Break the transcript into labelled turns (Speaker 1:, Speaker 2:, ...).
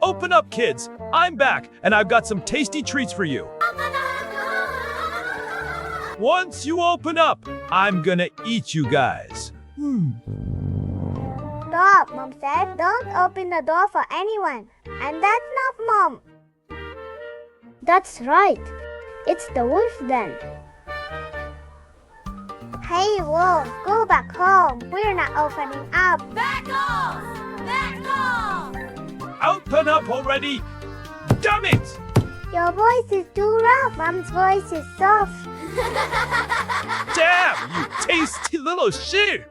Speaker 1: Open up, kids. I'm back, and I've got some tasty treats for you. Once you open up, I'm gonna eat you guys.
Speaker 2: Stop, Mom said. Don't open the door for anyone. And that's not Mom. That's right. It's the wolf then. Hey, wolf, go back home. We're not opening up.
Speaker 3: Back off! Back off!
Speaker 1: Open up already! Damn it!
Speaker 2: Your voice is too rough. Mom's voice is soft.
Speaker 1: Damn, you tasty little shit!